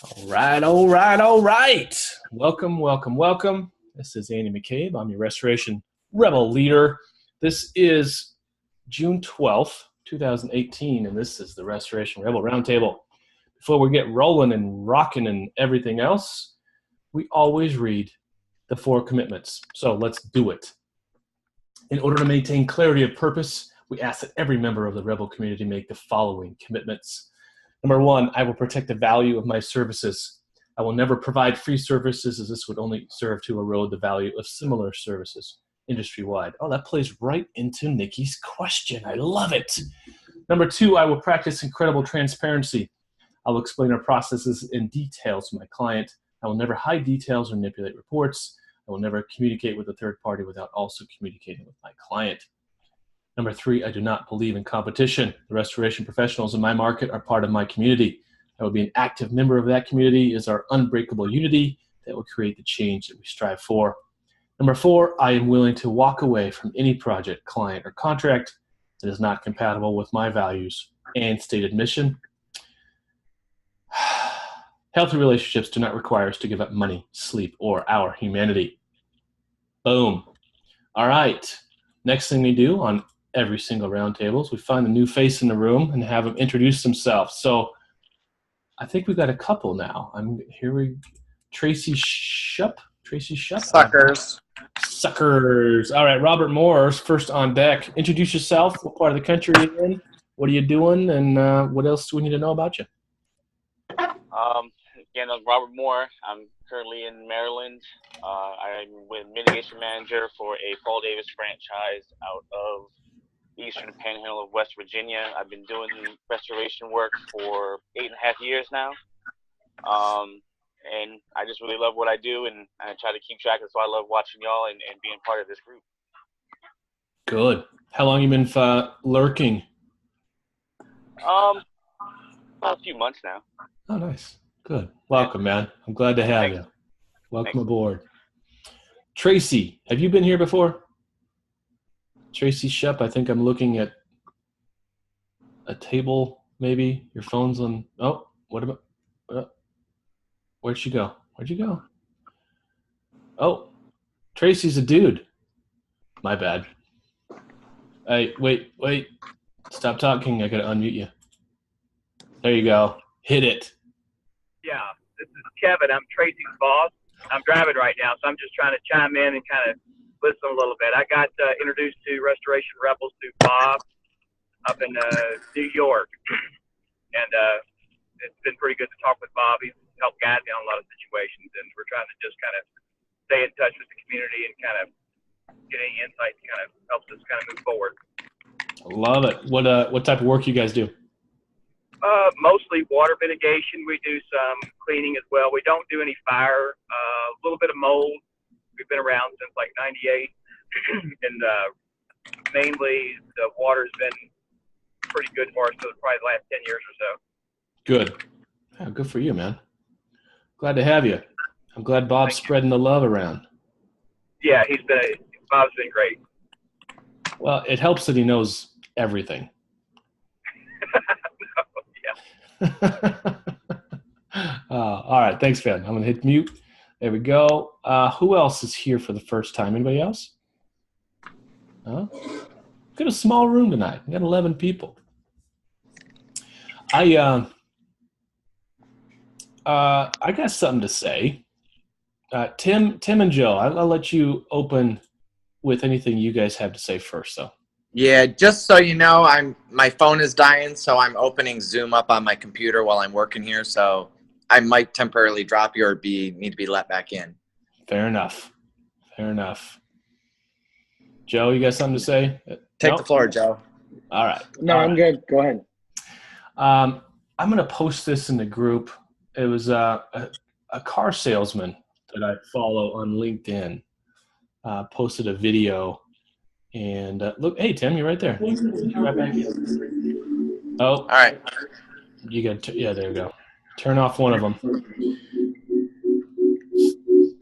All right. Welcome. This is Andy McCabe. I'm your Restoration Rebel leader. This is June 12th, 2018, and this is the Restoration Rebel Roundtable. Before we get rolling and rocking and everything else, we always read the 4 commitments. So let's do it. In order to maintain clarity of purpose, we ask that every member of the Rebel community make the following commitments. Number 1, I will protect the value of my services. I will never provide free services, as this would only serve to erode the value of similar services industry-wide. Oh, that plays right into Nikki's question. I love it. Number 2, I will practice incredible transparency. I will explain our processes in detail to my client. I will never hide details or manipulate reports. I will never communicate with a third party without also communicating with my client. Number 3, I do not believe in competition. The restoration professionals in my market are part of my community. I will be an active member of that community as our unbreakable unity that will create the change that we strive for. Number 4, I am willing to walk away from any project, client, or contract that is not compatible with my values and stated mission. Healthy relationships do not require us to give up money, sleep, or our humanity. Boom. All right. Next thing we do on every single roundtable is we find a new face in the room and have them introduce themselves. So I think we've got a couple now. Tracy Shupp. Suckers. All right, Robert Moore's first on deck. Introduce yourself. What part of the country are you in? What are you doing? And what else do we need to know about you? Again, I'm Robert Moore. I'm currently in Maryland. I'm with mitigation manager for a Paul Davis franchise out of the Eastern Panhandle of West Virginia. I've been doing restoration work for 8.5 years now. And I just really love what I do, and I try to keep track of it, so I love watching y'all and being part of this group. Good. How long you been lurking? About a few months now. Oh, nice. Good. Welcome, man. I'm glad to have you. Welcome Thanks. aboard. Tracy, have you been here before? Tracy Shupp, I think I'm looking at a table, maybe. Your phone's on. Oh, what about? Where'd she go? Oh, Tracy's a dude. My bad. Hey, wait. Stop talking. I got to unmute you. There you go. Hit it. Yeah, this is Kevin. I'm Tracy's boss. I'm driving right now, so I'm just trying to chime in and kind of listen a little bit. I got introduced to Restoration Rebels through Bob up in New York, and it's been pretty good to talk with Bob. He's helped guide me on a lot of situations, and we're trying to just kind of stay in touch with the community and kind of get any insight that kind of helps us kind of move forward. I love it. What type of work you guys do? Mostly water mitigation. We do some cleaning as well. We don't do any fire. A little bit of mold. We've been around since like '98, and mainly the water's been pretty good for us for probably the last 10 years or so. Good. Yeah, good for you, man. Glad to have you. I'm glad Bob's spreading the love around. Yeah, Bob's been great. Well, it helps that he knows everything. All right. Thanks, Ben. I'm going to hit mute. There we go. Who else is here for the first time? Anybody else? Got a small room tonight. We got 11 people. I got something to say. Tim and Joe, I'll let you open with anything you guys have to say first, though. Yeah, just so you know, my phone is dying, so I'm opening Zoom up on my computer while I'm working here, so I might temporarily drop you or need to be let back in. Fair enough. Joe, you got something to say? Take the floor, Joe. All right. No, I'm good. Go ahead. I'm going to post this in the group. It was a car salesman that I follow on LinkedIn posted a video. And look, hey, Tim, you're right there. You're right back here. Oh, all right. You got yeah, there we go. Turn off one of them.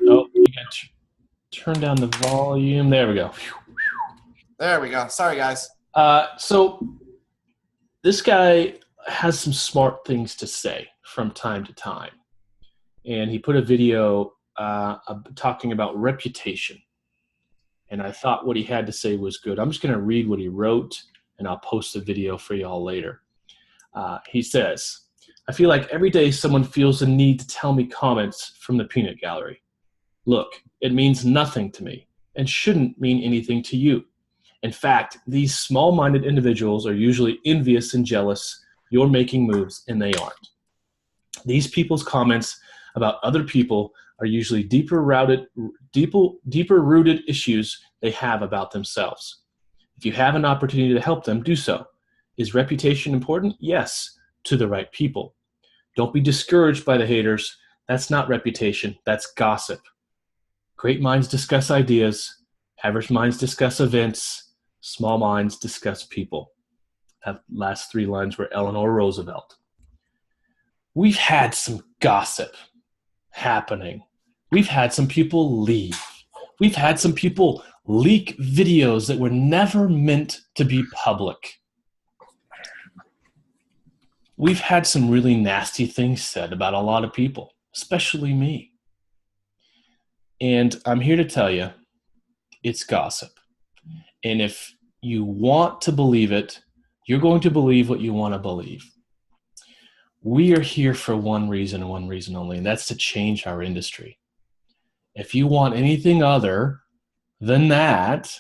Oh, you got to turn down the volume. There we go. There we go. Sorry, guys. So this guy has some smart things to say from time to time. and he put a video talking about reputation. And I thought what he had to say was good. I'm just going to read what he wrote, and I'll post the video for y'all later. He says, I feel like every day someone feels the need to tell me comments from the peanut gallery. Look, it means nothing to me and shouldn't mean anything to you. In fact, these small-minded individuals are usually envious and jealous you're making moves and they aren't. These people's comments about other people are usually deeper-rooted issues they have about themselves. If you have an opportunity to help them, do so. Is reputation important? Yes, to the right people. Don't be discouraged by the haters. That's not reputation. That's gossip. Great minds discuss ideas. Average minds discuss events. Small minds discuss people. That last 3 lines were Eleanor Roosevelt. We've had some gossip happening. We've had some people leave. We've had some people leak videos that were never meant to be public. We've had some really nasty things said about a lot of people, especially me. And I'm here to tell you, it's gossip. And if you want to believe it, you're going to believe what you want to believe. We are here for one reason and one reason only, and that's to change our industry. If you want anything other than that,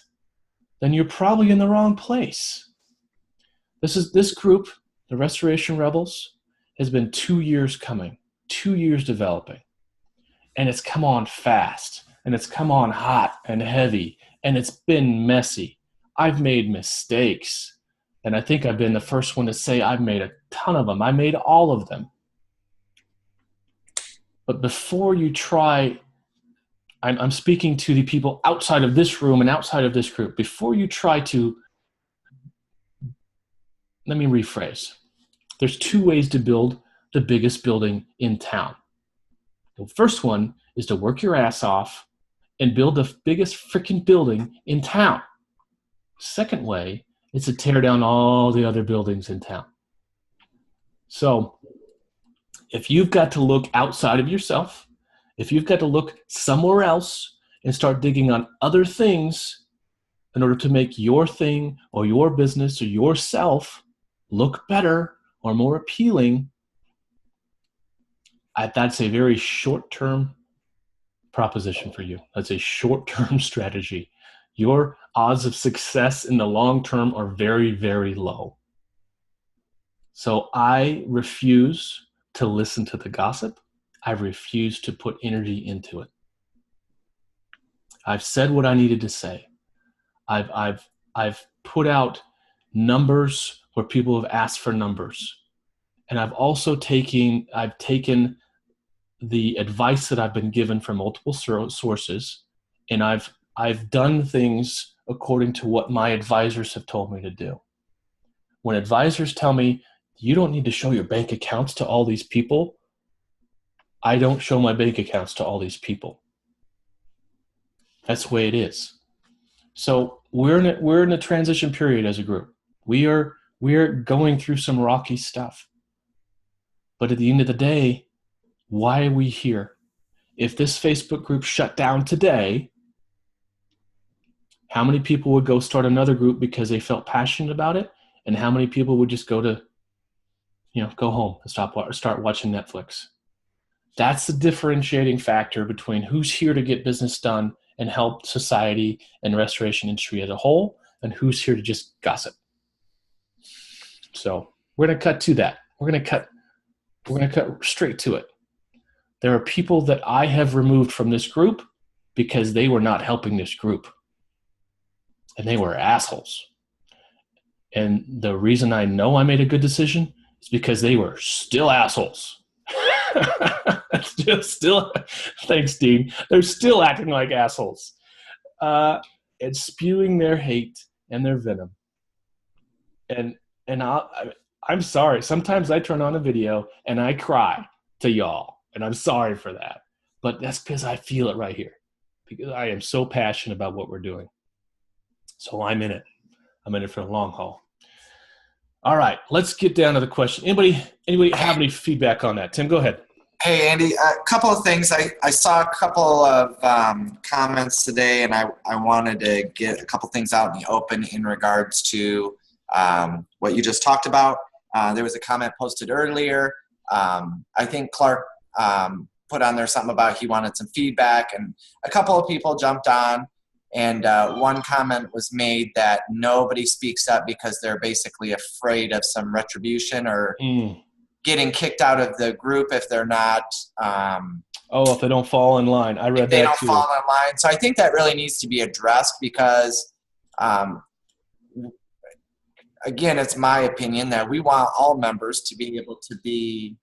then you're probably in the wrong place. This group, the Restoration Rebels, has been 2 years coming, 2 years developing. And it's come on fast, and it's come on hot and heavy, and it's been messy. I've made mistakes, and I think I've been the first one to say I've made a ton of them. I made all of them. But before you try, I'm speaking to the people outside of this room and outside of this group. Before you try to, let me rephrase. There's 2 ways to build the biggest building in town. The first one is to work your ass off and build the biggest freaking building in town. Second way is to tear down all the other buildings in town. So if you've got to look outside of yourself, if you've got to look somewhere else and start digging on other things in order to make your thing or your business or yourself look better or more appealing, that's a very short-term proposition for you. That's a short-term strategy. Your odds of success in the long term are very, very low. So I refuse to listen to the gossip. I refuse to put energy into it. I've said what I needed to say. I've put out numbers where people have asked for numbers. And I've also taken the advice that I've been given from multiple sources, and I've done things according to what my advisors have told me to do. When advisors tell me, you don't need to show your bank accounts to all these people, I don't show my bank accounts to all these people. That's the way it is. So we're in a transition period as a group. We are going through some rocky stuff. But at the end of the day, why are we here? If this Facebook group shut down today, how many people would go start another group because they felt passionate about it? And how many people would just go home and start watching Netflix? That's the differentiating factor between who's here to get business done and help society and restoration industry as a whole, and who's here to just gossip. So we're going to cut to that. We're going to cut straight to it. There are people that I have removed from this group because they were not helping this group. And they were assholes. And the reason I know I made a good decision is because they were still assholes. still, thanks, Dean. They're still acting like assholes. And spewing their hate and their venom. And I'm sorry. Sometimes I turn on a video and I cry to y'all. And I'm sorry for that. But that's because I feel it right here. Because I am so passionate about what we're doing. So I'm in it. I'm in it for the long haul. All right. Let's get down to the question. Anybody have any feedback on that? Tim, go ahead. Hey, Andy, a couple of things. I saw a couple of comments today, and I wanted to get a couple things out in the open in regards to what you just talked about. There was a comment posted earlier. I think Clark put on there something about he wanted some feedback, and a couple of people jumped on, and one comment was made that nobody speaks up because they're basically afraid of some retribution or getting kicked out of the group if they're not if they don't fall in line. I read if they that don't too. fall in line. So I think that really needs to be addressed because again, it's my opinion that we want all members to be able to be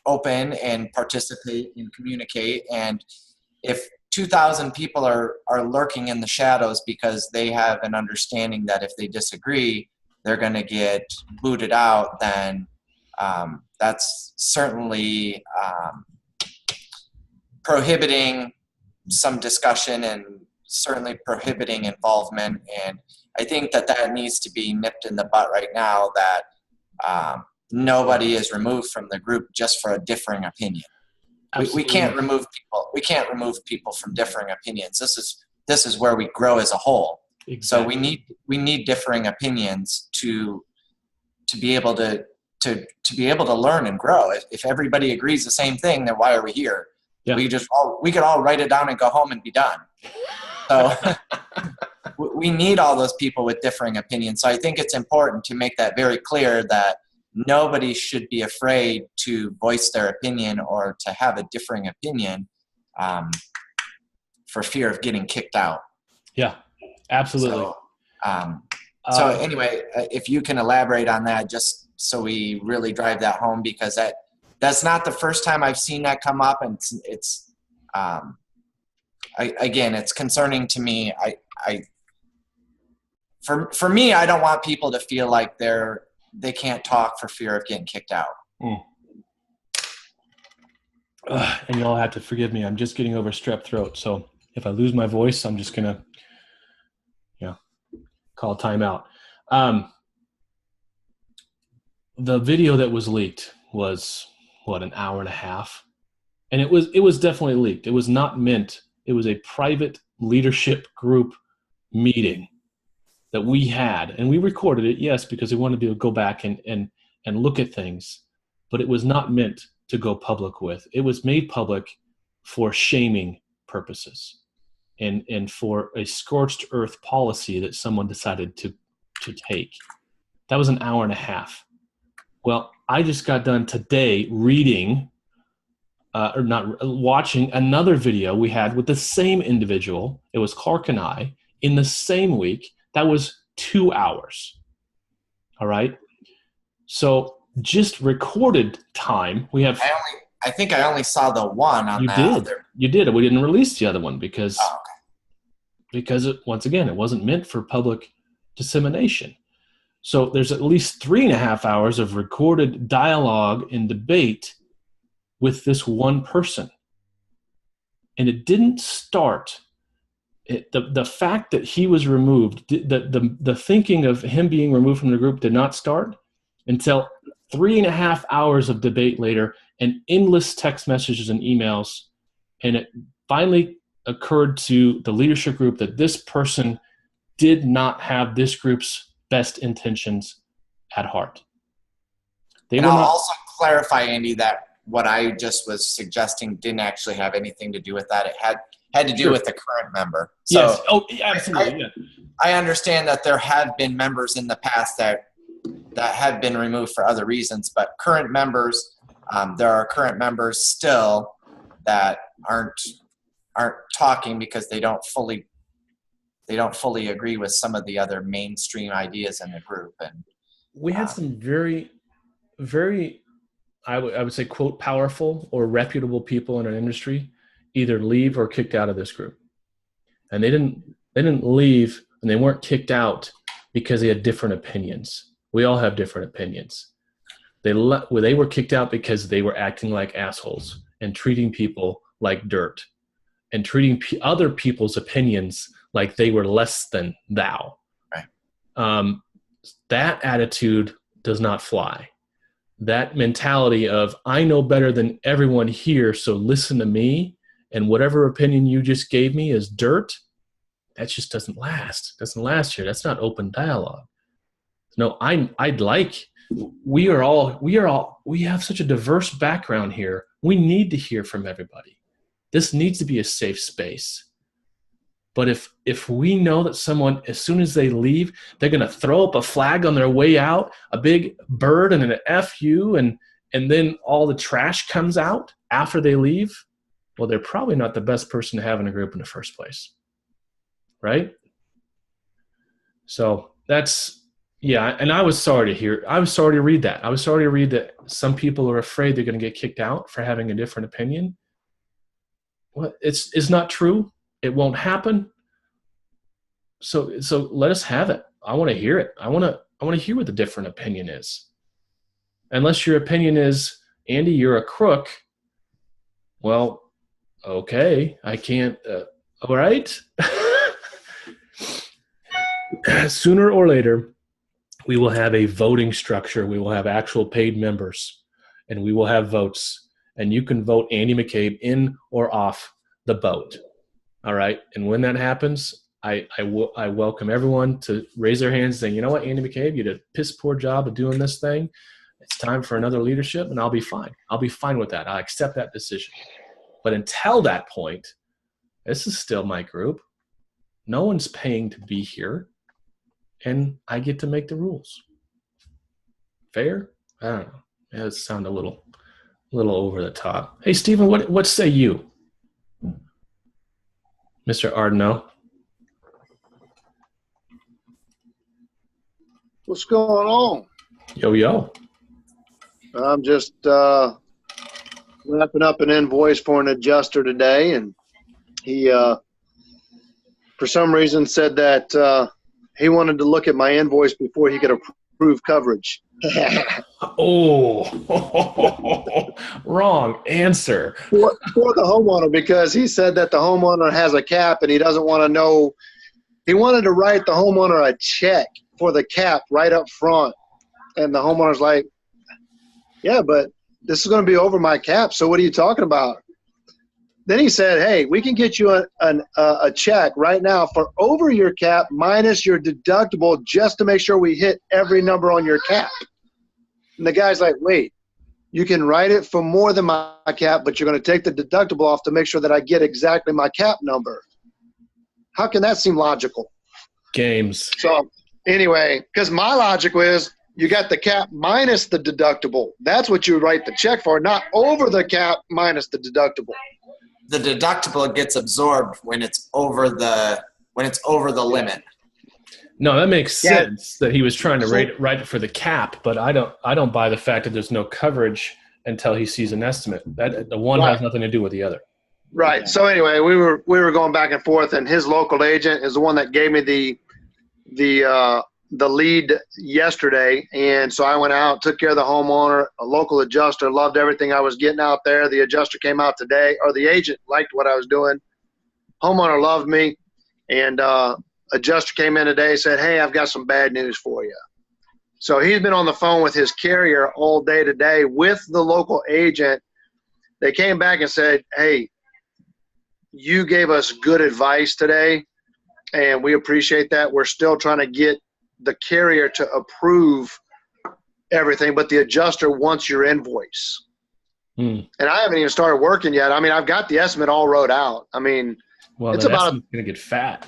open and participate and communicate. And if 2,000 people are lurking in the shadows because they have an understanding that if they disagree, they're going to get booted out, then that's certainly prohibiting some discussion and certainly prohibiting involvement. And I think that needs to be nipped in the butt right now, that nobody is removed from the group just for a differing opinion. We can't remove people. We can't remove people from differing opinions. This is where we grow as a whole. Exactly. So we need differing opinions to be able to be able to learn and grow. If everybody agrees the same thing, then why are we here? Yeah. We could all write it down and go home and be done. So we need all those people with differing opinions. So I think it's important to make that very clear that nobody should be afraid to voice their opinion or to have a differing opinion for fear of getting kicked out. Yeah, absolutely. So anyway, if you can elaborate on that, just so we really drive that home, because that's not the first time I've seen that come up, and it's again, it's concerning to me. For me, I don't want people to feel like they can't talk for fear of getting kicked out. And y'all have to forgive me. I'm just getting over strep throat, so if I lose my voice, I'm just gonna call timeout. The video that was leaked was an hour and a half, and it was definitely leaked. It was not meant. It was a private leadership group meeting that we had, and we recorded it, yes, because we wanted to be able to go back and look at things, but it was not meant to go public with. It was made public for shaming purposes and for a scorched earth policy that someone decided to take. That was an hour and a half. Well, I just got done today reading watching another video we had with the same individual. It was Clark and I in the same week. That was 2 hours. All right. So just recorded time. We have. I think I only saw the one on that. You did. We didn't release the other one because once again, it wasn't meant for public dissemination. So there's at least 3.5 hours of recorded dialogue and debate with this one person. And it didn't start. The fact that he was removed, the thinking of him being removed from the group did not start until 3.5 hours of debate later and endless text messages and emails. And it finally occurred to the leadership group that this person did not have this group's best intentions at heart. I'll also clarify, Andy, that what I just was suggesting didn't actually have anything to do with that. It had to do with the current member. So yes. Oh, absolutely. I understand that there have been members in the past that have been removed for other reasons, but current members, there are current members still that aren't talking because they don't fully agree with some of the other mainstream ideas in the group. And we had some very, very, I would say, quote, powerful or reputable people in our industry either leave or kicked out of this group. And they didn't leave and they weren't kicked out because they had different opinions. We all have different opinions. They were kicked out because they were acting like assholes and treating people like dirt and treating other people's opinions like they were less than thou. Right. That attitude does not fly. that mentality of I know better than everyone here, so listen to me, and whatever opinion you just gave me is dirt, that just doesn't last. It doesn't last here. That's not open dialogue. No, we have such a diverse background here. We need to hear from everybody. This needs to be a safe space. But if we know that someone, as soon as they leave, they're going to throw up a flag on their way out, a big bird and an FU, and then all the trash comes out after they leave, well, they're probably not the best person to have in a group in the first place. Right? So that's, yeah, and I was sorry to read that. I was sorry to read that some people are afraid they're going to get kicked out for having a different opinion. Well, it's not true. It won't happen. So let us have it. I want to hear it. I want to hear what the different opinion is. Unless your opinion is, Andy, you're a crook. Well, okay, I can't. All right. Sooner or later, we will have a voting structure. We will have actual paid members, and we will have votes. And you can vote Andy McCabe in or off the boat. All right. And when that happens, I welcome everyone to raise their hands saying, you know what, Andy McCabe, you did a piss poor job of doing this thing. It's time for another leadership, and I'll be fine. I'll be fine with that. I'll accept that decision. But until that point, this is still my group. No one's paying to be here, and I get to make the rules. Fair? I don't know. Yeah, it sounds a little over the top. Hey, Stephen, what say you? Mr. Ardeno. What's going on? Yo. I'm just wrapping up an invoice for an adjuster today, and he, for some reason, said that he wanted to look at my invoice before he could approve coverage. Oh, wrong answer. For the homeowner, because he said that the homeowner has a cap and he doesn't want to know. He wanted to write the homeowner a check for the cap right up front. And the homeowner's like, yeah, but this is going to be over my cap, so what are you talking about? Then he said, hey, we can get you a check right now for over your cap minus your deductible just to make sure we hit every number on your cap. And the guy's like, wait, you can write it for more than my cap, but you're going to take the deductible off to make sure that I get exactly my cap number. How can that seem logical? Games. So anyway, because my logic was you got the cap minus the deductible. That's what you write the check for, not over the cap minus the deductible. The deductible gets absorbed when it's over the limit. No, that makes sense that he was trying to write it for the cap, but I don't buy the fact that there's no coverage until he sees an estimate. That the one has nothing to do with the other. Right. So anyway, we were going back and forth, and his local agent is the one that gave me the lead yesterday, and so I went out, took care of the homeowner. A local adjuster loved everything I was getting out there. The adjuster came out today, or the agent liked what I was doing. Homeowner loved me, and adjuster came in today, said, hey, I've got some bad news for you. So he's been on the phone with his carrier all day today with the local agent. They came back and said, hey, you gave us good advice today, and we appreciate that. We're still trying to get the carrier to approve everything, but the adjuster wants your invoice. And I haven't even started working yet. I mean, I've got the estimate all wrote out. I mean, well, it's about going to get fat.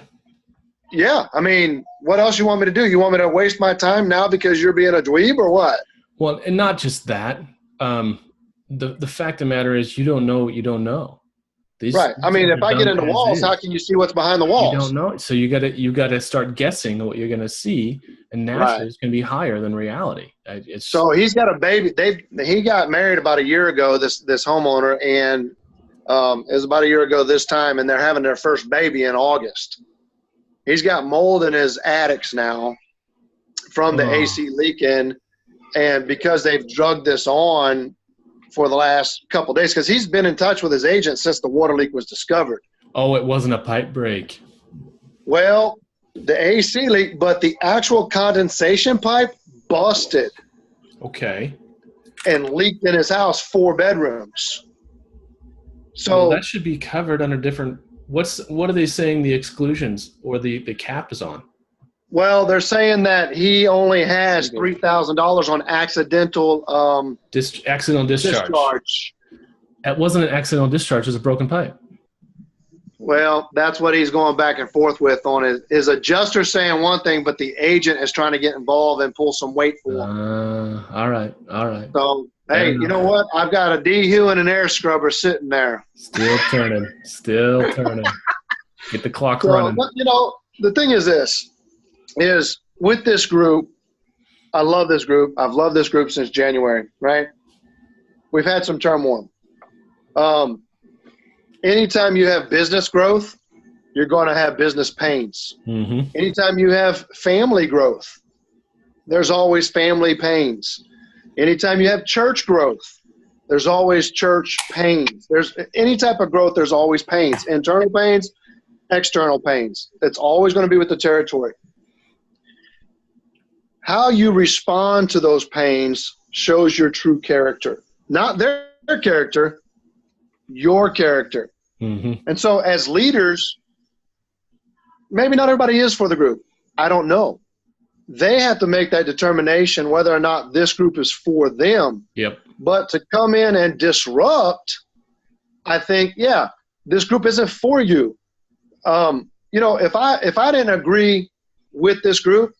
Yeah. I mean, what else you want me to do? You want me to waste my time now because you're being a dweeb or what? Well, and not just that. The fact of the matter is you don't know what you don't know. Right. I mean, if I get into walls, how can you see what's behind the walls? You don't know. So you got to start guessing what you're going to see, and naturally it's going to be higher than reality. So he's got a baby. He got married about a year ago. This homeowner, and it was about a year ago this time, and they're having their first baby in August. He's got mold in his attics now from the AC leaking, and because they've drugged this on for the last couple of days, because he's been in touch with his agent since the water leak was discovered. Oh, it wasn't a pipe break. Well, the AC leak, but the actual condensation pipe busted. Okay. and leaked in his house 4 bedrooms. So well, that should be covered under different. What are they saying the exclusions or the cap is on? well, they're saying that he only has $3,000 on accidental Accidental discharge. That wasn't an accidental discharge; it was a broken pipe. Well, that's what he's going back and forth with on his adjuster saying one thing, but the agent is trying to get involved and pull some weight for him. All right. So, hey, you know what? I've got a D-Hue and an air scrubber sitting there. Still turning. Get the clock running. But, you know, the thing is this, is with this group, I love this group. I've loved this group since January, right? We've had some turmoil. Anytime you have business growth, you're going to have business pains. Mm-hmm. Anytime you have family growth, there's always family pains. Anytime you have church growth, there's always church pains. There's any type of growth, there's always pains. Internal pains, external pains. It's always going to be with the territory. How you respond to those pains shows your true character. Not their character, your character. Mm-hmm. And so as leaders, maybe not everybody is for the group. I don't know. They have to make that determination whether or not this group is for them. Yep. But to come in and disrupt, I think, yeah, this group isn't for you. You know, if I didn't agree with this group,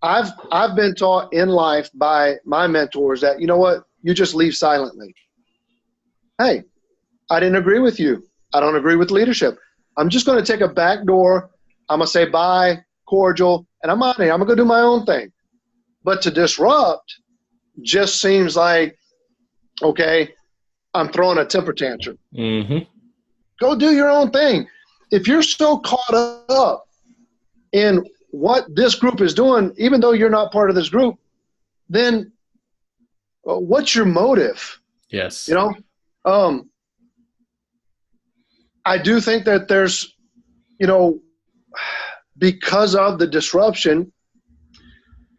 I've been taught in life by my mentors that, you know what, you just leave silently. Hey, I didn't agree with you. I don't agree with leadership. I'm just going to take a back door. I'm going to say bye, cordial, and I'm out of here. I'm going to go do my own thing. But to disrupt just seems like, okay, I'm throwing a temper tantrum. Mm-hmm. Go do your own thing. If you're so caught up in what this group is doing, even though you're not part of this group, then what's your motive? Yes. You know? I do think that there's, you know, because of the disruption,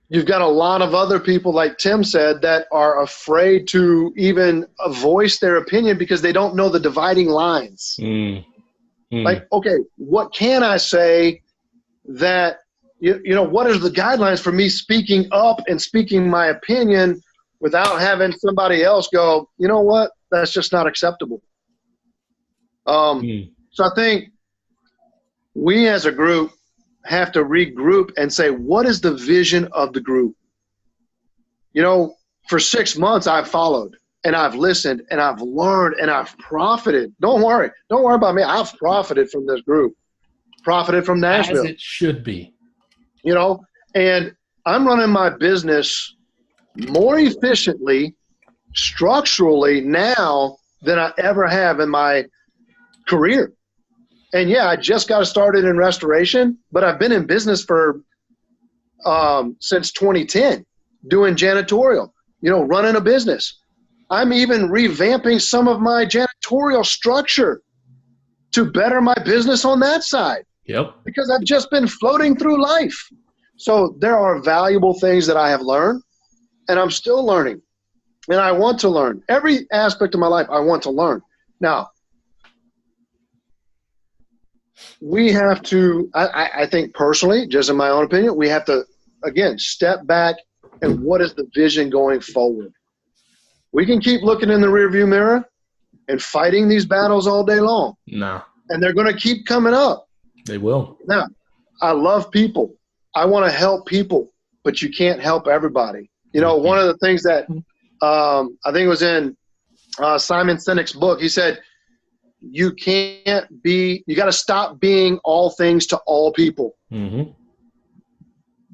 you've got a lot of other people, like Tim said, that are afraid to even voice their opinion because they don't know the dividing lines. Like, okay, what can I say that, you know, what are the guidelines for me speaking up and speaking my opinion without having somebody else go, you know what, that's just not acceptable. So I think we as a group have to regroup and say, what is the vision of the group? You know, for 6 months I've followed and I've listened and I've learned and I've profited. Don't worry about me. I've profited from this group, profited from Nashville. As it should be. You know, and I'm running my business more efficiently, structurally now than I ever have in my career. And yeah, I just got started in restoration, but I've been in business for since 2010, doing janitorial, you know, running a business. I'm even revamping some of my janitorial structure to better my business on that side. Yep. Because I've just been floating through life. So there are valuable things that I have learned, and I'm still learning. And I want to learn. Every aspect of my life, I want to learn. Now, we have to, I think personally, just in my own opinion, we have to, again, step back and what is the vision going forward? We can keep looking in the rearview mirror and fighting these battles all day long. No. And they're going to keep coming up. They will. Now, I love people. I want to help people, but you can't help everybody. You know, one of the things that I think it was in Simon Sinek's book, he said, you got to stop being all things to all people. Mm-hmm.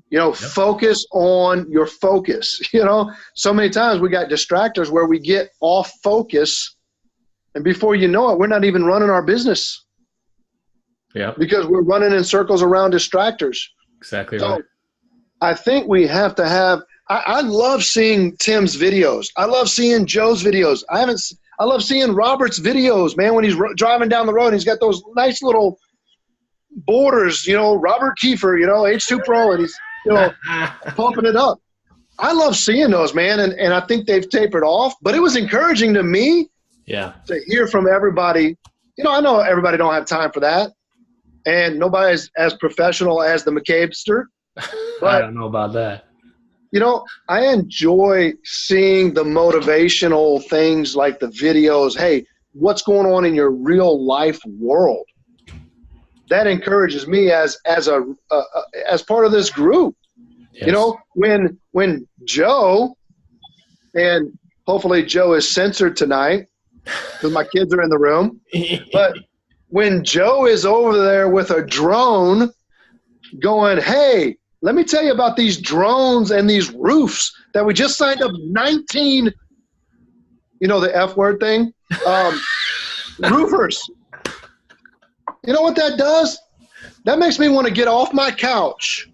You know, focus on your focus. You know, so many times we got distractors where we get off focus, and before you know it, we're not even running our business. Yeah. Because we're running in circles around distractors. Exactly so right. I think we have to have – I love seeing Tim's videos. I love seeing Joe's videos. I love seeing Robert's videos, man, when he's driving down the road and he's got those nice little borders, you know, Robert Kiefer, you know, H2 Pro, and he's, you know, pumping it up. I love seeing those, man, and I think they've tapered off. But it was encouraging to me to hear from everybody. You know, I know everybody don't have time for that, and nobody's as professional as the McCabester. But I don't know about that. You know, I enjoy seeing the motivational things like the videos. Hey, what's going on in your real life world? That encourages me as part of this group. Yes. You know, when Joe, and hopefully Joe is censored tonight because my kids are in the room, but when Joe is over there with a drone going, hey, let me tell you about these drones and these roofs that we just signed up 19, you know, the F word thing, roofers. You know what that does? That makes me want to get off my couch,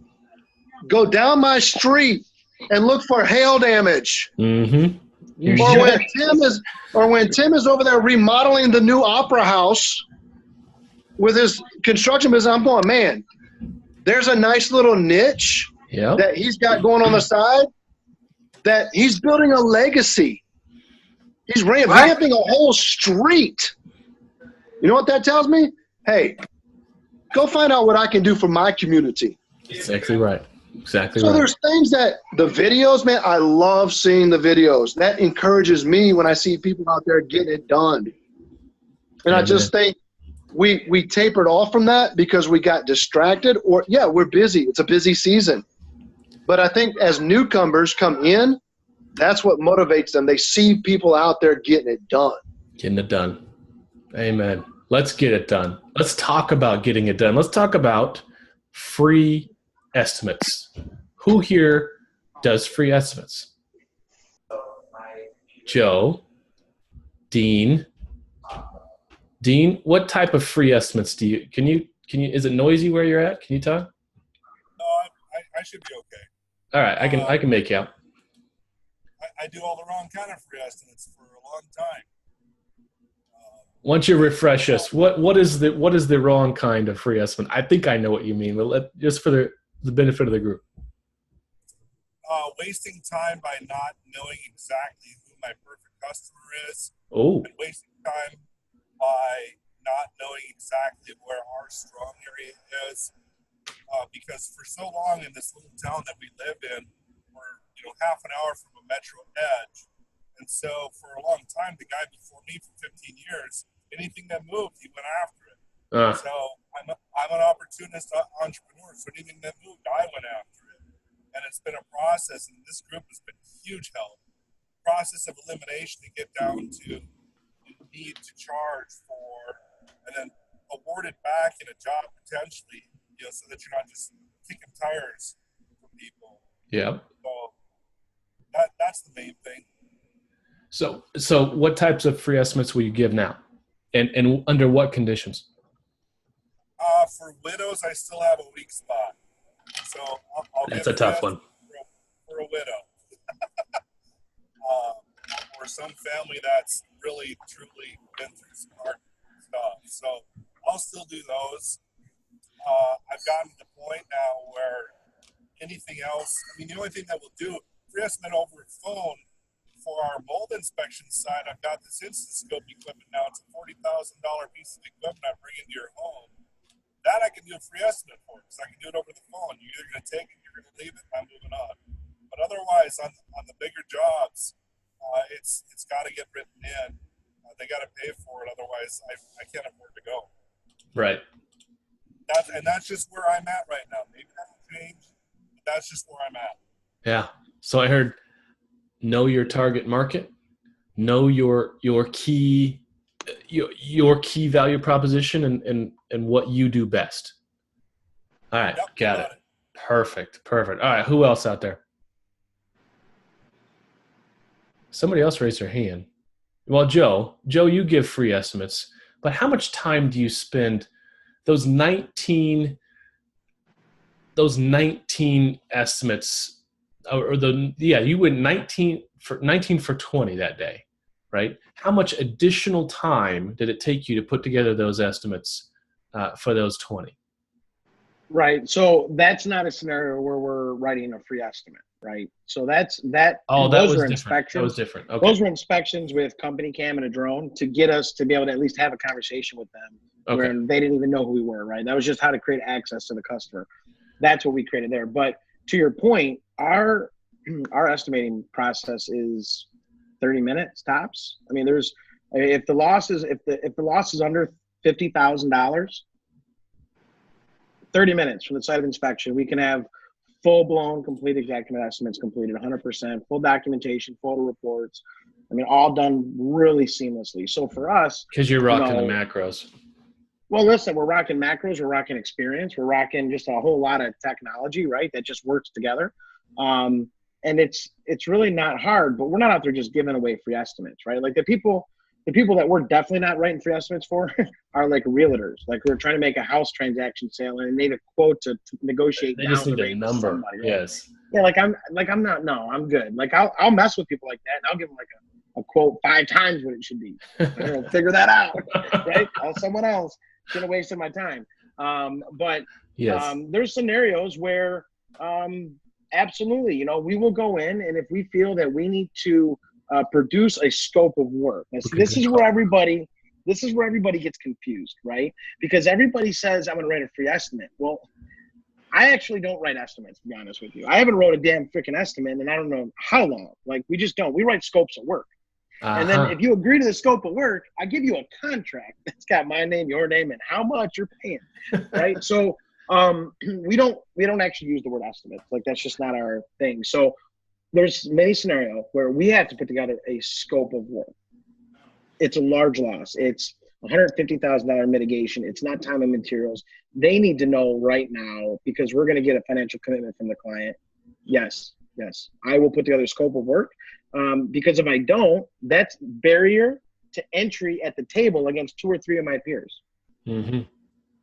go down my street, and look for hail damage. Mm-hmm. Or when Tim is over there remodeling the new Opera House with his construction business, I'm going, man, there's a nice little niche that he's got going on the side that he's building a legacy. He's revamping a whole street. You know what that tells me? Hey, go find out what I can do for my community. Exactly right. Exactly right. So there's things that the videos, man, I love seeing the videos. That encourages me when I see people out there getting it done. And I just think we tapered off from that because we got distracted, or we're busy. It's a busy season. But I think as newcomers come in, that's what motivates them. They see people out there getting it done. Getting it done. Amen. Let's get it done. Let's talk about getting it done. Let's talk about free estimates. Who here does free estimates? Joe, Dean. Dean, what type of free estimates do you, can you, is it noisy where you're at? Can you talk? No, I should be okay. All right. I can make you out. I do all the wrong kind of free estimates for a long time. Why don't you refresh us? What is the wrong kind of free estimate? I think I know what you mean, but just for the benefit of the group. Wasting time by not knowing exactly who my perfect customer is. Oh. And wasting time by not knowing exactly where our strong area is. Because for so long in this little town that we live in, we're half an hour from a metro edge. And so for a long time, the guy before me for 15 years, anything that moved, he went after it. So I'm an opportunist entrepreneur. So anything that moved, I went after it. And it's been a process, and this group has been huge help. Process of elimination to get down to the need to charge for, and then award it back in a job potentially, so that you're not just kicking tires for people. Yeah. So that's the main thing. So what types of free estimates will you give now? And under what conditions? For widows, I still have a weak spot. So I'll That's a tough one. For a widow. Or some family that's really, truly been through some hard stuff. So I'll still do those. I've gotten to the point now where anything else, the only thing that we'll do, free estimate over the phone, for our mold inspection side, I've got this Instascope equipment now. It's a $40,000 piece of equipment I bring into your home. That I can do a free estimate for, because I can do it over the phone. You're either going to take it, you're going to leave it, I'm moving on. But otherwise, on the bigger jobs, it's got to get written in. They got to pay for it, otherwise I can't afford to go. Right. That's just where I'm at right now. Maybe that'll change, but that's just where I'm at. Yeah. So I heard, know your target market, know your key value proposition, and what you do best. All right, got it. Perfect. All right, who else out there? Somebody else raised their hand. Well, Joe, you give free estimates, but how much time do you spend those 19 estimates? You went 19 for 20 that day, right? How much additional time did it take you to put together those estimates for those 20? Right. So that's not a scenario where we're writing a free estimate. right? So that. Oh, that those was were different. inspections. That was different. Okay. Those were inspections with company cam and a drone to get us to be able to at least have a conversation with them where they didn't even know who we were, right? That was just how to create access to the customer. That's what we created there. But to your point, our estimating process is 30 minutes tops. I mean, if the loss is under $50,000, 30 minutes from the site of inspection, we can have full-blown complete exact estimates completed 100%, full documentation, photo reports. I mean, all done really seamlessly. So for us, because you're rocking the macros. Well, listen, we're rocking macros, we're rocking experience, we're rocking just a whole lot of technology, right? That just works together. And it's really not hard, but we're not out there just giving away free estimates, right? Like the people that we're definitely not writing free estimates for are like realtors. Like we're trying to make a house transaction sale and need a quote to negotiate. They just need a number. Somebody, right? Yes. Yeah, I'm good. Like I'll mess with people like that and I'll give them like a quote 5 times what it should be. Figure that out, right? I'll someone else. Should have wasted my time. But yes. There's scenarios where absolutely, we will go in, and if we feel that we need to produce a scope of work. Now, see, this is where everybody gets confused, right? Because everybody says I'm going to write a free estimate. Well, I actually don't write estimates, to be honest with you. I haven't wrote a damn freaking estimate, and I don't know how long. Like we just don't. We write scopes of work. And then if you agree to the scope of work, I give you a contract that's got my name, your name, and how much you're paying, right? So we don't actually use the word estimates. Like that's just not our thing. So there's many scenarios where we have to put together a scope of work. It's a large loss. It's $150,000 mitigation. It's not time and materials. They need to know right now because we're going to get a financial commitment from the client. Yes, I will put together a scope of work. Because if I don't, that's barrier to entry at the table against 2 or 3 of my peers. Mm-hmm.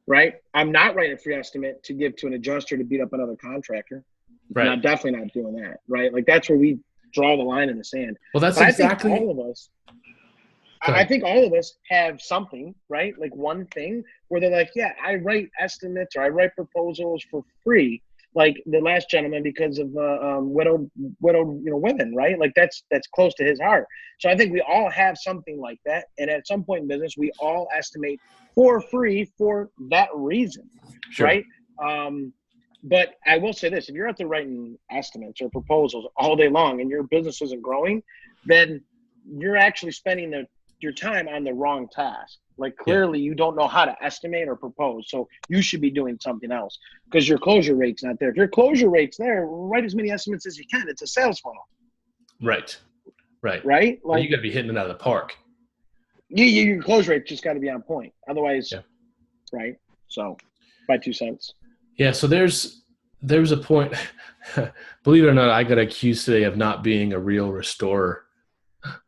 Right? I'm not writing a free estimate to give to an adjuster to beat up another contractor. Right. I'm definitely not doing that. Right? Like that's where we draw the line in the sand. Well, that's but exactly. I think all of us have something, right? Like one thing where they're like, yeah, I write estimates or I write proposals for free. Like the last gentleman, because of widowed women, right? Like that's close to his heart. So I think we all have something like that, and at some point in business, we all estimate for free for that reason, sure. Right? But I will say this: if you're out there writing estimates or proposals all day long, and your business isn't growing, then you're actually spending your time on the wrong task. Like clearly you don't know how to estimate or propose. So you should be doing something else because your closure rate's not there. If your closure rate's there, write as many estimates as you can. It's a sales funnel. Right. Like well, you got to be hitting it out of the park. Your close rate just got to be on point. Otherwise, right? So, my 2 cents. Yeah. So there's a point. Believe it or not, I got accused today of not being a real restorer.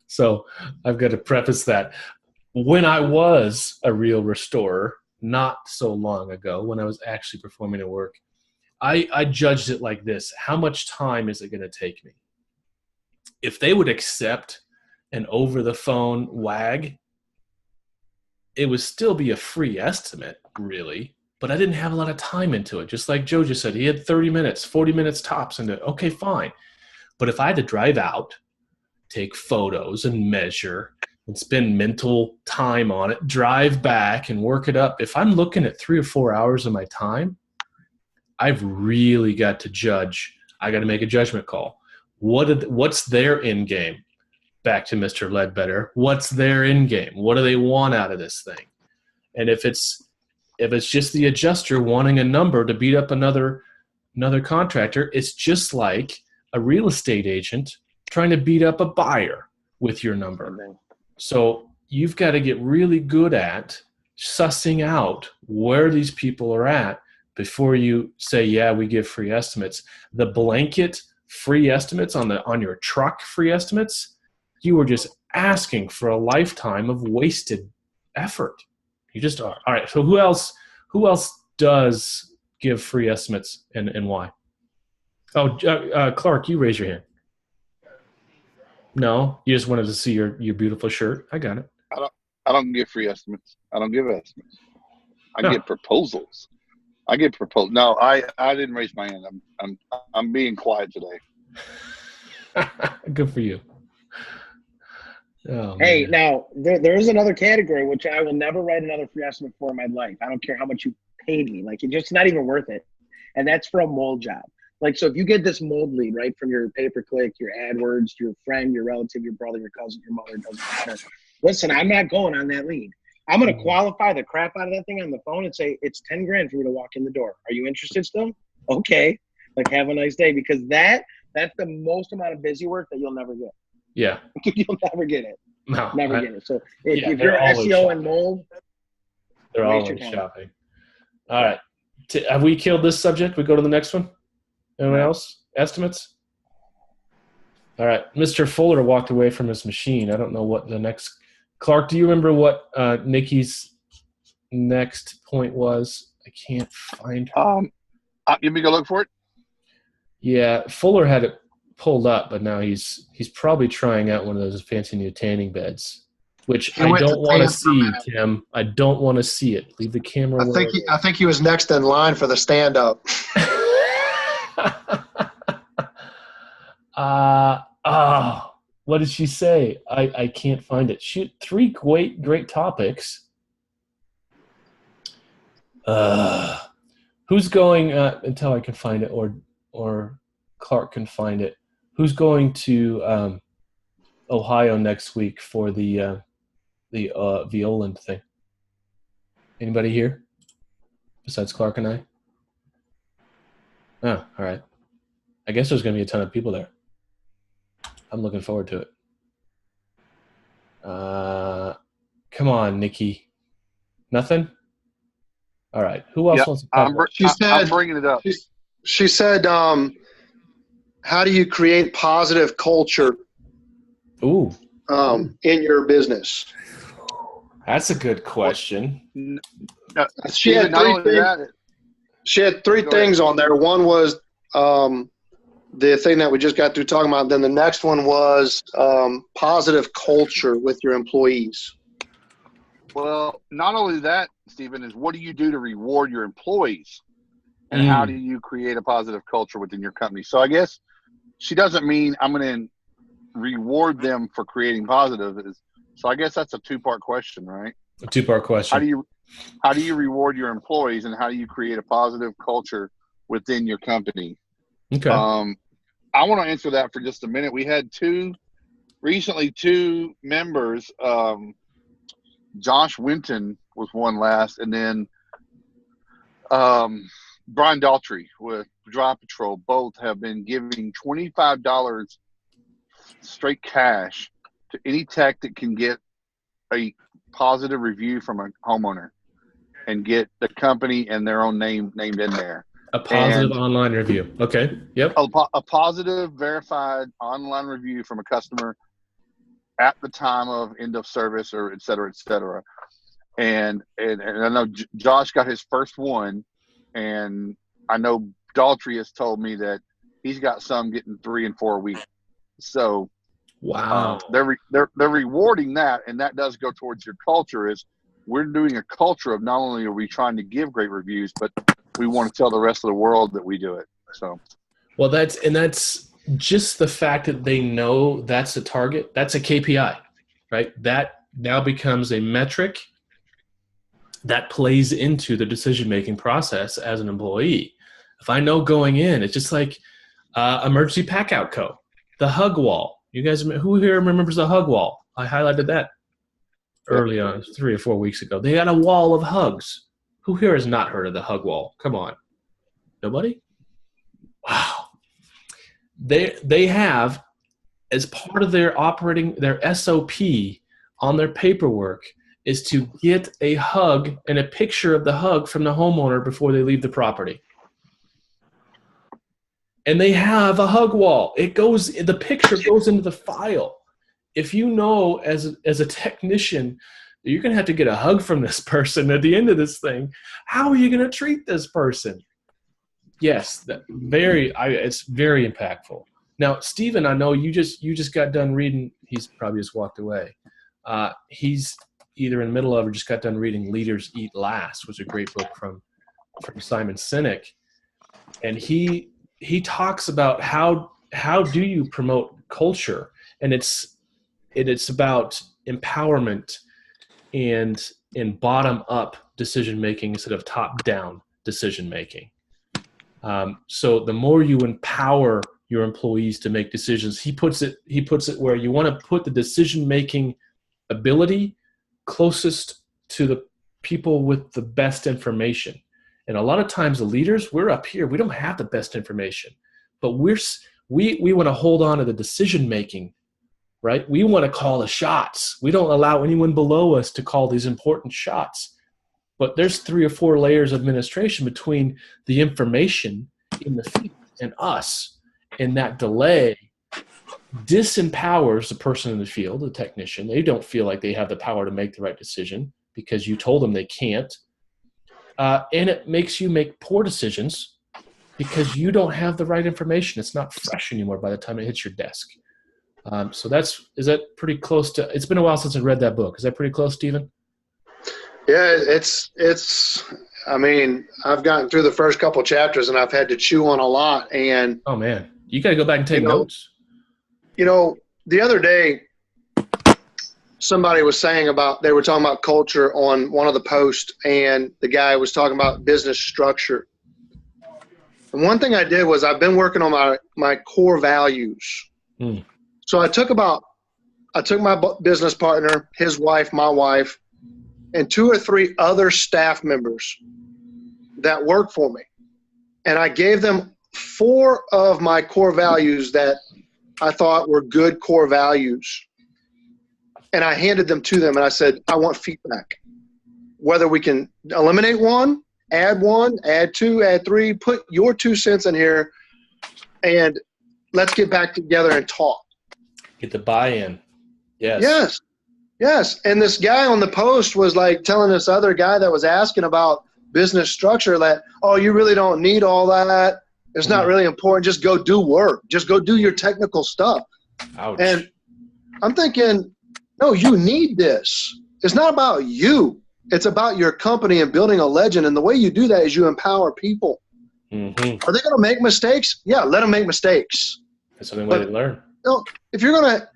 So I've got to preface that. When I was a real restorer, not so long ago, when I was actually performing the work, I judged it like this. How much time is it going to take me? If they would accept an over-the-phone WAG, it would still be a free estimate, really, but I didn't have a lot of time into it. Just like Joe just said, he had 30 minutes, 40 minutes tops into it. Okay, fine. But if I had to drive out, take photos and measure and spend mental time on it, drive back and work it up. If I'm looking at 3 or 4 hours of my time, I've really got to judge. I got to make a judgment call. What's their end game? Back to Mr. Ledbetter. What's their end game? What do they want out of this thing? And if it's just the adjuster wanting a number to beat up another contractor, it's just like a real estate agent trying to beat up a buyer with your number. So you've got to get really good at sussing out where these people are at before you say, yeah, we give free estimates. The blanket free estimates on your truck free estimates, you are just asking for a lifetime of wasted effort. You just are. All right. So who else does give free estimates and why? Oh, Clark, you raise your hand. No, you just wanted to see your beautiful shirt. I got it. I don't give free estimates. I don't give estimates. I get proposals. I get proposals. No, I didn't raise my hand. I'm being quiet today. Good for you. Oh, Hey, man. now there is another category which I will never write another free estimate for in my life. I don't care how much you paid me. Like, it's just not even worth it. And that's for a mold job. Like, so if you get this mold lead, right, from your pay-per-click, your AdWords, your friend, your relative, your brother, your cousin, your mother, it doesn't matter. Listen, I'm not going on that lead. I'm going to qualify the crap out of that thing on the phone and say, it's 10 grand for me to walk in the door. Are you interested still? Okay. Like, have a nice day. Because that's the most amount of busy work that you'll never get. Yeah. You'll never get it. No. Never get it. So if Yeah, you're they're always SEO shopping. and mold, They're waste your always time. shopping. All right. Have we killed this subject? We go to the next one? Anyone else? Estimates? All right. Mr. Fuller walked away from his machine. I don't know what the next. Clark, do you remember what Nikki's next point was? I can't find her. You me go look for it? Yeah, Fuller had it pulled up, but now he's probably trying out one of those fancy new tanning beds, which He I went to don't want to tan for a see, minute. Tim. I don't want to see it. Leave the camera where it I think he was next in line for the stand-up. What did she say? I can't find it. Shoot, 3 great topics. Who's going until I can find it, or Clark can find it? Who's going to Ohio next week for the Violand thing? Anybody here besides Clark and I? Oh, all right. I guess there's going to be a ton of people there. I'm looking forward to it. Come on, Nikki. Nothing? All right. Who else wants to talk about it? I'm bringing it up. She said, how do you create positive culture Ooh, in your business? that's a good question. She had three things on there. One was the thing that we just got through talking about. Then the next one was positive culture with your employees. Well, not only that, Stephen, is what do you do to reward your employees? And how do you create a positive culture within your company? So I guess she doesn't mean I'm going to reward them for creating positive. So I guess that's a 2-part question, right? A 2-part question. How do you reward your employees, and how do you create a positive culture within your company? Okay. I want to answer that for just a minute. We had two members. Josh Winton was one last, and then Brian Daltrey with Drive Patrol. Both have been giving $25 straight cash to any tech that can get a positive review from a homeowner and get the company and their own name named in there. A positive online review. Okay. Yep. A positive, verified online review from a customer at the time of end of service, or et cetera, et cetera. And I know Josh got his first one, and I know Daltrey has told me that he's got some getting 3 and 4 a week. So wow, they're rewarding that, and that does go towards your culture. Is we're doing a culture of not only are we trying to give great reviews, but we want to tell the rest of the world that we do it. So, well, that's just the fact that they know that's a target. That's a KPI, right? That now becomes a metric that plays into the decision-making process as an employee. If I know going in, it's just like Emergency Pack-Out Co., the hug wall. You guys, who here remembers the hug wall? I highlighted that early on, 3 or 4 weeks ago. They had a wall of hugs. Who here has not heard of the hug wall? Come on. Nobody? Wow. They have, as part of their SOP on their paperwork, is to get a hug and a picture of the hug from the homeowner before they leave the property. And they have a hug wall. The picture goes into the file. If you know as a technician, you're going to have to get a hug from this person at the end of this thing, how are you going to treat this person? Yes, it's very impactful. Now, Stephen, I know you just got done reading. He's probably just walked away. He's either in the middle of or just got done reading Leaders Eat Last, which is a great book from Simon Sinek. And he talks about how how do you promote culture? And it's about empowerment and bottom up decision making instead of top down decision making. So the more you empower your employees to make decisions, he puts it where you want to put the decision making ability closest to the people with the best information. And a lot of times the leaders, we're up here, we don't have the best information, but we want to hold on to the decision making, right? We want to call the shots. We don't allow anyone below us to call these important shots. But there's 3 or 4 layers of administration between the information in the field and us. And that delay disempowers the person in the field, the technician. They don't feel like they have the power to make the right decision because you told them they can't. And it makes you make poor decisions because you don't have the right information. It's not fresh anymore by the time it hits your desk. So is that pretty close to, it's been a while since I read that book. Is that pretty close, Stephen? Yeah, I mean, I've gotten through the first couple chapters and I've had to chew on a lot. And oh man, you got to go back and take notes. The other day, somebody was they were talking about culture on one of the posts, and the guy was talking about business structure. And one thing I did was I've been working on my core values. So I took my business partner, his wife, my wife, and 2 or 3 other staff members that work for me. And I gave them 4 of my core values that I thought were good core values. And I handed them to them and I said, I want feedback. Whether we can eliminate 1, add 2, add 3, put your 2 cents in here, and let's get back together and talk. Get the buy-in. Yes. Yes. And this guy on the post was like telling this other guy that was asking about business structure that, oh, you really don't need all that. It's not really important. Just go do work. Just go do your technical stuff. Ouch. And I'm thinking, no, you need this. It's not about you. It's about your company and building a legend. And the way you do that is you empower people. Mm-hmm. Are they going to make mistakes? Yeah, let them make mistakes. That's the only way to learn. If you're going to,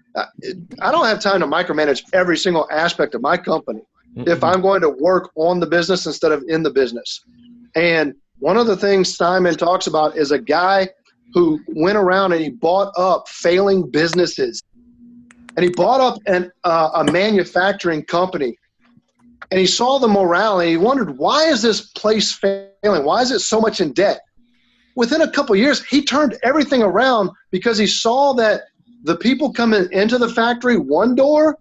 I don't have time to micromanage every single aspect of my company if I'm going to work on the business instead of in the business. And one of the things Simon talks about is a guy who went around and he bought up failing businesses. And he bought up a manufacturing company. And he saw the morale and he wondered, why is this place failing? Why is it so much in debt? Within a couple of years, he turned everything around because he saw that the people coming into the factory one door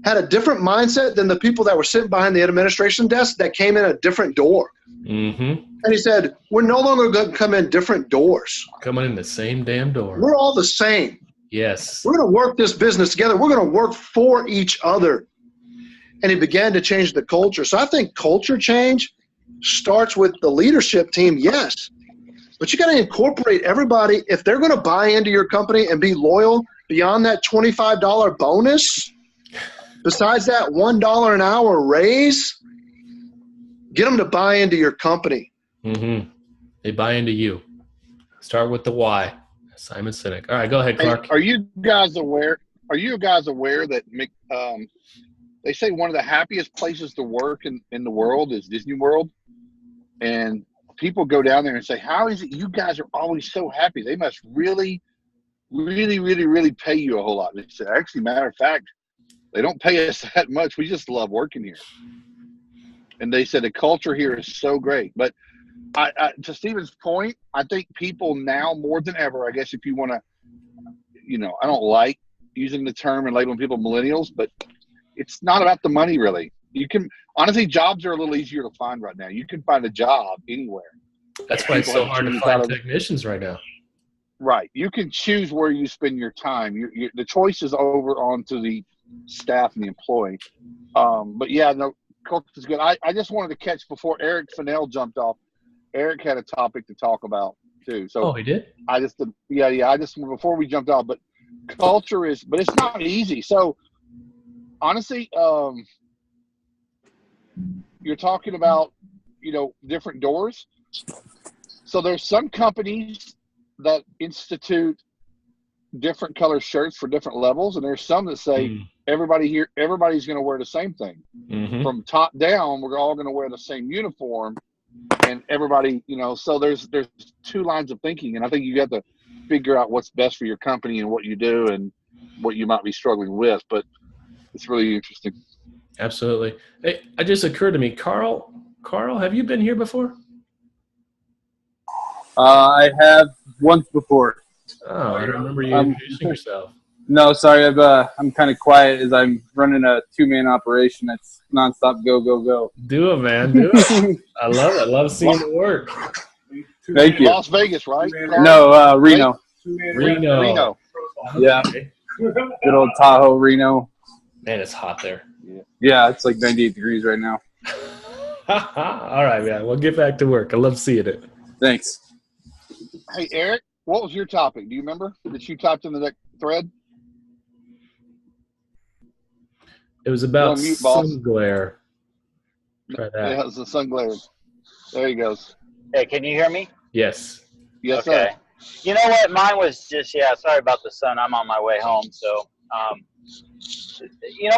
had a different mindset than the people that were sitting behind the administration desk that came in a different door. And he said, we're no longer going to come in different doors. Coming in the same damn door. We're all the same. Yes. We're going to work this business together. We're going to work for each other. And he began to change the culture. So I think culture change starts with the leadership team, yes. But you got to incorporate everybody. If they're going to buy into your company and be loyal beyond that $25 bonus, besides that $1 an hour raise, get them to buy into your company. They buy into you. Start with the why. Simon Sinek. All right, go ahead, Clark. Are you guys aware that they say one of the happiest places to work in the world is Disney World? And people go down there and say, how is it you guys are always so happy? They must really, really, really, really pay you a whole lot. And they say, actually, matter of fact, they don't pay us that much. We just love working here. And they said the culture here is so great. But to Stephen's point, I think people now more than ever, I guess if you want to, I don't like using the term and labeling people millennials, but it's not about the money really. You can, honestly, jobs are a little easier to find right now. You can find a job anywhere. That's why it's so hard to find technicians right now. Right. You can choose where you spend your time. The choice is over onto the staff and the employee. But yeah, no, culture is good. I just wanted to catch before Eric Fennell jumped off. Eric had a topic to talk about too. So he did? I just before we jumped off, but culture is, but it's not easy. So honestly, you're talking about, different doors. So there's some companies that institute different color shirts for different levels, and there's some that say everybody's going to wear the same thing. From top down, we're all going to wear the same uniform, and everybody, so there's two lines of thinking, and I think you got to figure out what's best for your company and what you do and what you might be struggling with. But it's really interesting. Absolutely. Hey, it just occurred to me, Carl, have you been here before? I have once before. Oh, I don't remember you introducing yourself. No, sorry. I'm kind of quiet as I'm running a 2-man operation. That's nonstop go, go, go. Do it, man. Do it. I love it. I love seeing it work. Thank you. Las Vegas, right? No, Reno. Reno. Yeah. Good old Tahoe, Reno. Man, it's hot there. Yeah, it's like 98 degrees right now. All right, man. We'll get back to work. I love seeing it. Thanks. Hey, Eric, what was your topic? Do you remember that you typed in the thread? It was about mute, sun glare. Try that. Yeah, it was the sun glare. There he goes. Hey, can you hear me? Yes. Yes, okay. sir. You know what? Mine was just, sorry about the sun. I'm on my way home. So,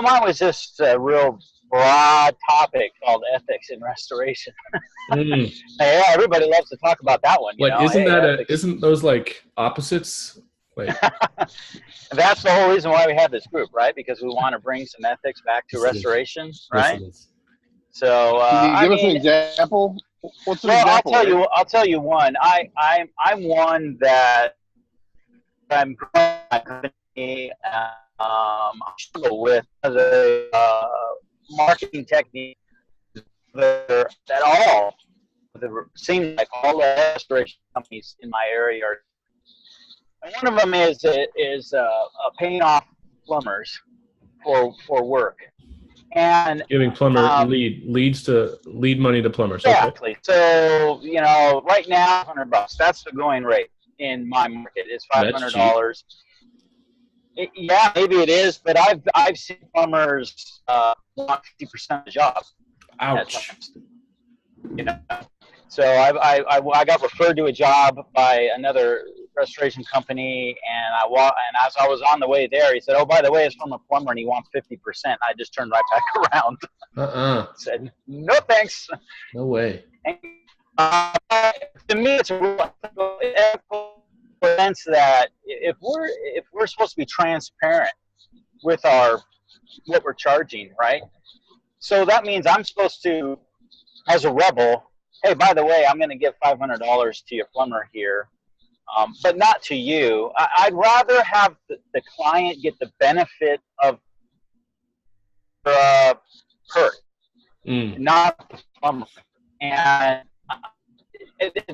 mine was just a real broad topic called ethics in restoration. Hey, everybody loves to talk about that one. Isn't those like opposites? Wait. That's the whole reason why we have this group, right? Because we want to bring some ethics back to restoration, right? So, can you give us an example? What's an example? I'll tell you one. I'm one that I'm growing my company. I struggle with the marketing technique that all seems like all the restoration companies in my area are. And one of them is paying off plumbers for work. And giving plumber lead money to plumbers. Exactly. Okay. So, right now, $100. That's the going rate in my market. It's $500. Yeah, maybe it is, but I've seen plumbers want 50% of the job. Ouch. So I got referred to a job by another restoration company, and as I was on the way there, he said, "Oh, by the way, it's from a plumber, and he wants 50%." I just turned right back around. Said, "No, thanks." No way. And, to me, it's a real sense that if we're supposed to be transparent with what we're charging, right? So that means I'm supposed to, as a rebel, hey, by the way, I'm going to give $500 to your plumber here. But not to you. I'd rather have the client get the benefit of perk, not the plumber. And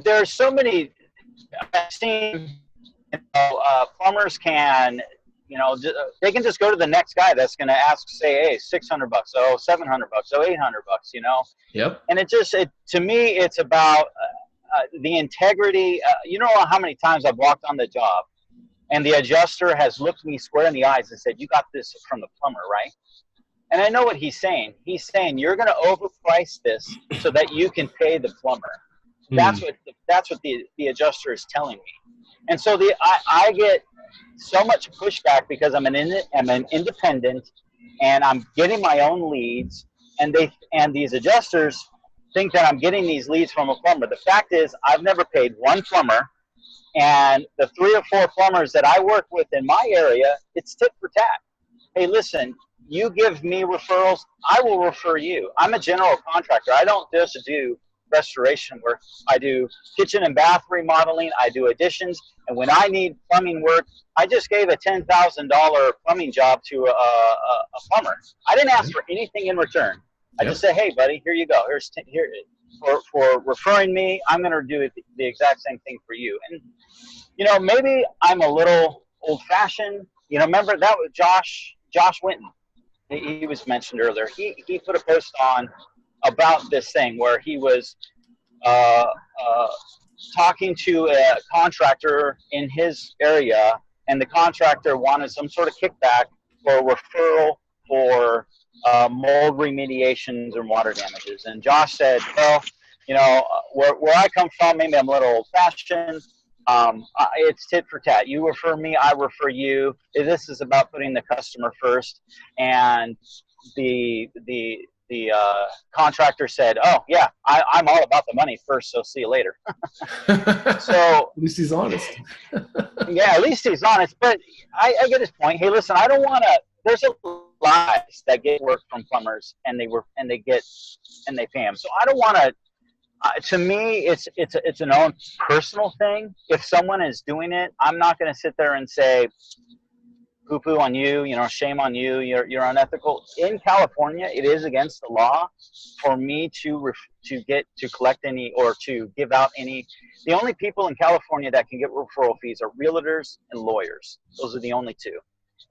there's so many. I've seen plumbers can, they can just go to the next guy that's going to ask, say, hey, $600, oh, $700, oh, $800, Yep. And to me, it's about the integrity. You know how many times I've walked on the job and the adjuster has looked me square in the eyes and said, "You got this from the plumber, right?" And I know what he's saying. He's saying, you're going to overprice this so that you can pay the plumber. That's what the adjuster is telling me. And so I get so much pushback because I'm an independent and I'm getting my own leads, and these adjusters think that I'm getting these leads from a plumber. The fact is, I've never paid one plumber, and the 3 or 4 plumbers that I work with in my area, it's tit for tat. Hey, listen, you give me referrals, I will refer you. I'm a general contractor. I don't just do restoration work. I do kitchen and bath remodeling. I do additions. And when I need plumbing work, I just gave a $10,000 plumbing job to a plumber. I didn't ask for anything in return. I just say, hey, buddy, here you go. For referring me, I'm going to do the exact same thing for you. And, maybe I'm a little old-fashioned. Remember that was Josh Winton. He was mentioned earlier. He put a post on about this thing where he was talking to a contractor in his area, and the contractor wanted some sort of kickback for a referral for mold remediations and water damages. And Josh said, well, where I come from, maybe I'm a little old-fashioned, It's tit for tat. You refer me, I refer you. This is about putting the customer first. And the contractor said, "Oh yeah, I'm all about the money first. So see you later." So at least he's honest. yeah, at least he's honest. But I get his point. Hey, listen, I don't want to. There's a lot that get work from plumbers, and they pay them. So I don't want to. To me, it's an own personal thing. If someone is doing it, I'm not going to sit there and say, poo-poo on you, shame on you, you're unethical. In California, it is against the law for me to collect any or to give out any. The only people in California that can get referral fees are realtors and lawyers. Those are the only two.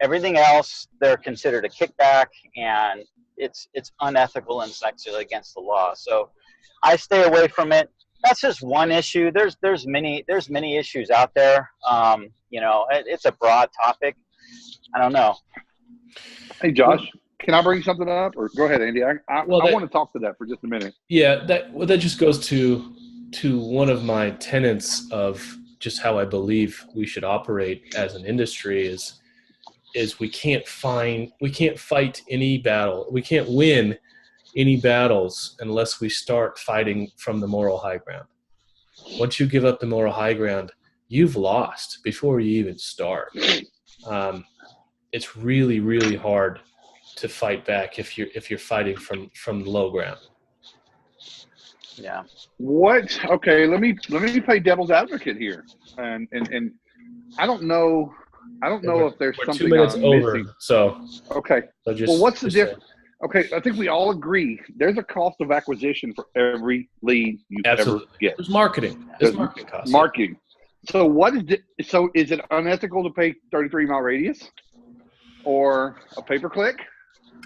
Everything else, they're considered a kickback, and it's unethical and sexually against the law. So I stay away from it. That's just one issue. There's many issues out there. It's a broad topic. I don't know. Hey, Josh, can I bring something up? Or go ahead, Andy. I want to talk to that for just a minute. Yeah, that just goes to one of my tenets of just how I believe we should operate as an industry is we can't fight any battle. We can't win any battles unless we start fighting from the moral high ground. Once you give up the moral high ground, you've lost before you even start. It's really, really hard to fight back if you're fighting from low ground. Yeah. What? Okay, let me play devil's advocate here, and I don't know if there's We're something 2 minutes I'm over. missing. So okay. So what's the difference? Okay, I think we all agree there's a cost of acquisition for every lead you ever get. There's marketing. There's marketing costs. Marketing. So is it unethical to pay 33-mile radius or a pay-per-click?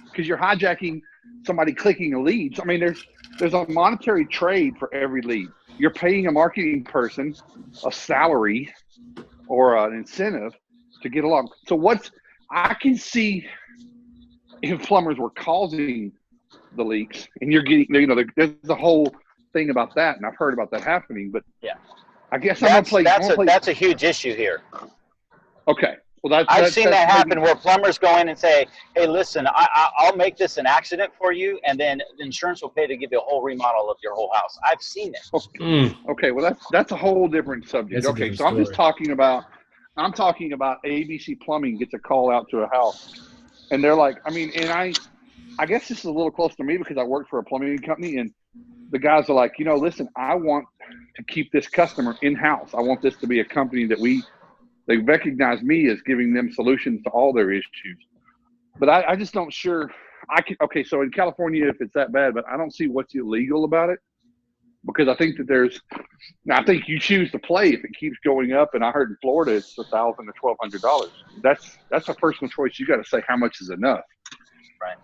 Because you're hijacking somebody clicking a lead. So, I mean, there's a monetary trade for every lead. You're paying a marketing person a salary or an incentive to get along. So I can see if plumbers were causing the leaks, and you're getting, there's a whole thing about that, and I've heard about that happening. But yeah, I guess that's a huge issue here. Okay, well I've seen that happen where plumbers go in and say, "Hey, listen, I'll make this an accident for you, and then the insurance will pay to give you a whole remodel of your whole house." I've seen it. Okay, well that's a whole different subject. Okay, so I'm just talking about ABC Plumbing gets a call out to a house. And they're like, I guess this is a little close to me because I work for a plumbing company, and the guys are like, listen, I want to keep this customer in-house. I want this to be a company that they recognize me as giving them solutions to all their issues. But I just don't sure okay, so in California, if it's that bad, but I don't see what's illegal about it, because I think that I think you choose to play if it keeps going up. And I heard in Florida it's $1,000 to $1,200. That's a personal choice. You got to say how much is enough. Right.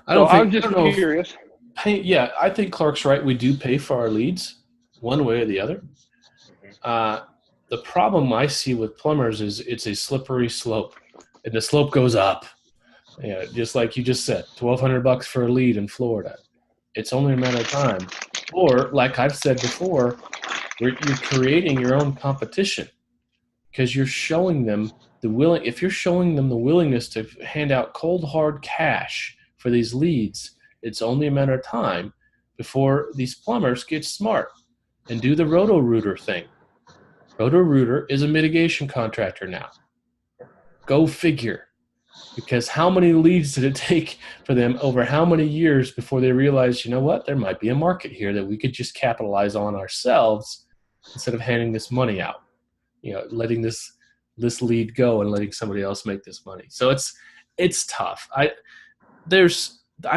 I'm just curious. I think Clark's right. We do pay for our leads one way or the other. The problem I see with plumbers is it's a slippery slope, and the slope goes up. Yeah, just like you just said, $1,200 for a lead in Florida. It's only a matter of time. Or, like I've said before, you're creating your own competition because you're showing them if you're showing them the willingness to hand out cold hard cash for these leads, it's only a matter of time before these plumbers get smart and do the Roto-Rooter thing. Roto-Rooter is a mitigation contractor now. Go figure. Because how many leads did it take for them over how many years before they realized, you know what, there might be a market here that we could just capitalize on ourselves instead of handing this money out, letting this lead go and letting somebody else make this money. So it's tough. I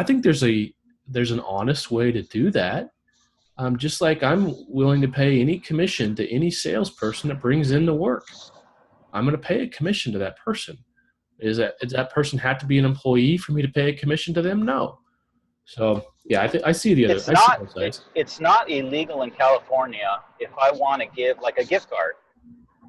think there's an honest way to do that. Just like I'm willing to pay any commission to any salesperson that brings in the work. I'm going to pay a commission to that person. Does that person have to be an employee for me to pay a commission to them? No. So yeah, I see the other. It's not illegal in California if I want to give like a gift card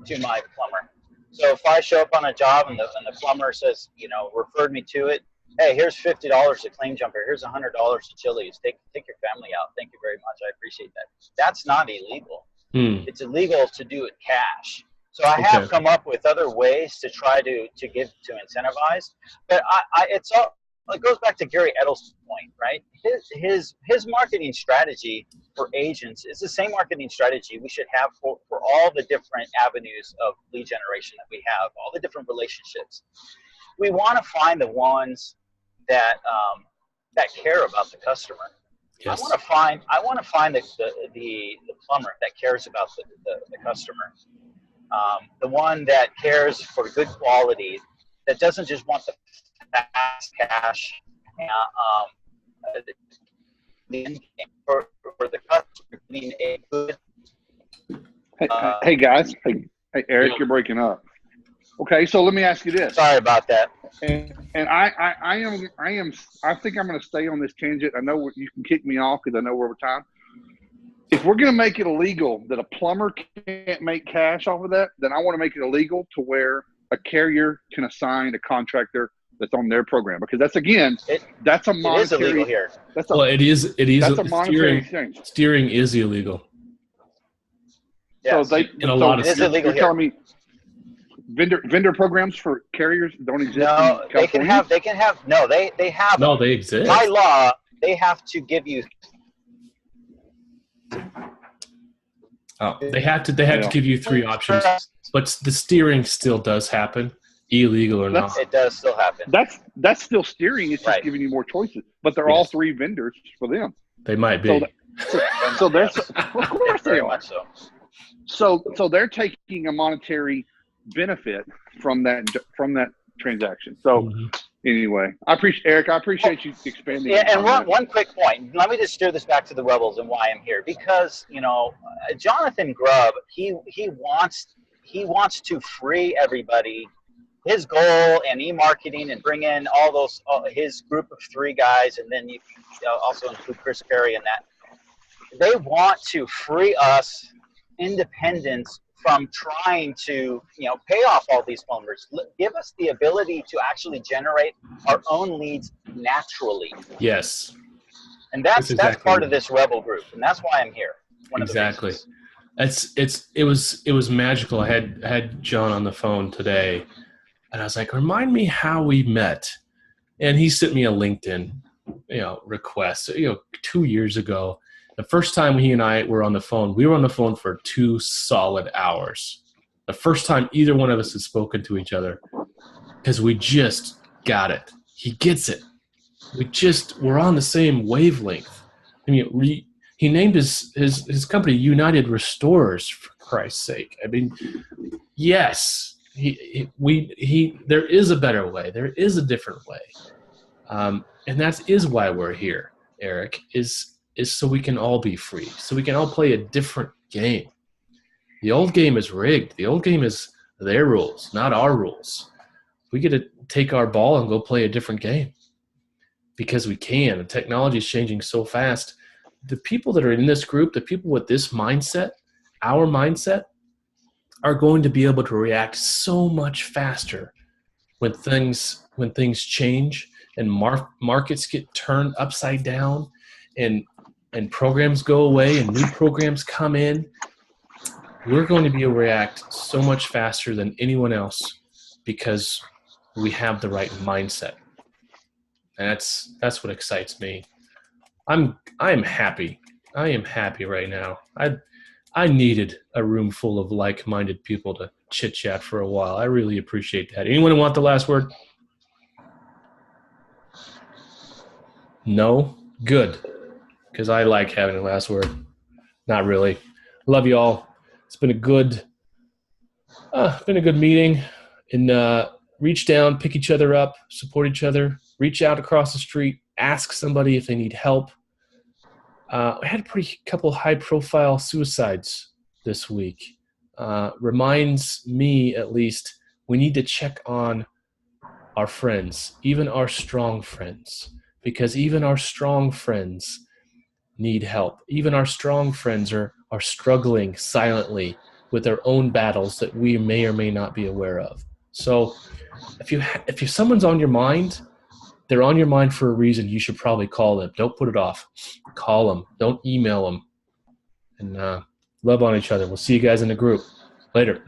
to my plumber. So if I show up on a job and the plumber says, referred me to it, hey, here's $50 to Claim Jumper. Here's $100 to Chili's. Take your family out. Thank you very much. I appreciate that. That's not illegal. It's illegal to do it cash. So I have come up with other ways to try to incentivize, but it goes back to Gary Edel's point, right? His marketing strategy for agents is the same marketing strategy we should have for all the different avenues of lead generation that we have, all the different relationships. We want to find the ones that care about the customer. Yes. I want to find the plumber that cares about the customer. The one that cares for good quality, that doesn't just want the fast cash, for the customer being a good. Hey guys, hey Eric, you're breaking up. Okay, so let me ask you this. Sorry about that. And I think I'm going to stay on this tangent. I know you can kick me off because I know we're over time. If we're going to make it illegal that a plumber can't make cash off of that, then I want to make it illegal to where a carrier can assign a contractor that's on their program, because that's that's a monetary. It is illegal here. It is. That's a monetary exchange. Steering is illegal. Yes. So it is illegal you're telling me vendor programs for carriers don't exist? No, in California? they can have. No, they have. No, they exist. By law, they have to give you. Oh, they have to give you 3 options, but the steering still does happen, illegal or not. It does still happen. That's still steering. It's just giving you more choices, but they're all 3 vendors for them. They might be. So there's of course very they are. Much so. So they're taking a monetary benefit from that transaction. So anyway, Eric, I appreciate you expanding. Yeah, and one quick point. Let me just steer this back to the Rebels and why I'm here. Because Jonathan Grubb, he wants to free everybody. His goal and e-marketing and bring in all those his group of 3 guys, and then you also include Chris Perry in that. They want to free us independents from trying to pay off all these plumbers. Give us the ability to actually generate our own leads naturally. Yes. And that's part of this rebel group, and that's why I'm here. Exactly. It was magical. I had John on the phone today, and I was like, remind me how we met. And he sent me a LinkedIn request 2 years ago. The first time he and I were on the phone, we were on the phone for 2 solid hours. The first time either one of us had spoken to each other, because we just got it. He gets it. We're on the same wavelength. I mean, he named his company United Restorers, for Christ's sake. I mean, yes, there is a better way. There is a different way. And that is why we're here, Eric, is so we can all be free, so we can all play a different game. The old game is rigged. The old game is their rules, not our rules. We get to take our ball and go play a different game because we can. And technology is changing so fast. The people that are in this group, the people with this mindset, our mindset, are going to be able to react so much faster when things change and markets get turned upside down and programs go away and new programs come in. We're going to be able to react so much faster than anyone else because we have the right mindset. And that's what excites me. I am happy. I am happy right now. I needed a room full of like-minded people to chit-chat for a while. I really appreciate that. Anyone want the last word? No? Good. Because I like having the last word. Not really. Love you all. It's been a good meeting. And reach down, pick each other up, support each other, reach out across the street, ask somebody if they need help. I had a couple high-profile suicides this week. Reminds me, at least, we need to check on our friends, even our strong friends, because even our strong friends need help. Even our strong friends are struggling silently with their own battles that we may or may not be aware of. So if someone's on your mind, they're on your mind for a reason. You should probably call them. Don't put it off. Call them. Don't email them. And Love on each other. We'll see you guys in the group. Later.